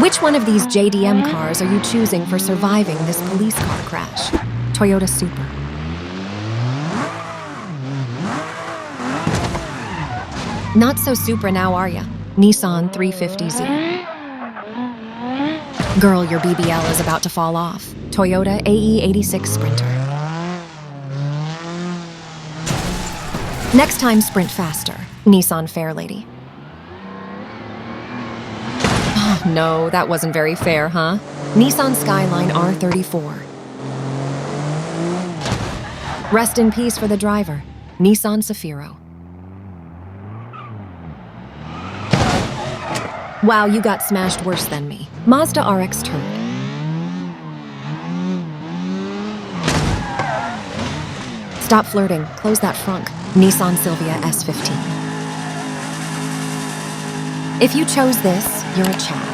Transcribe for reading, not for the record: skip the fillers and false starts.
Which one of these JDM cars are you choosing for surviving this police car crash? Toyota Supra. Not so Supra now, are ya? Nissan 350Z. Girl, your BBL is about to fall off. Toyota AE86 Sprinter. Next time, sprint faster. Nissan Fairlady. Oh, no, that wasn't very fair, huh? Nissan Skyline R34. Rest in peace for the driver. Nissan Safiro. Wow, you got smashed worse than me. Mazda RX Turd. Stop flirting. Close that frunk. Nissan Silvia S15. If you chose this, you're a chap.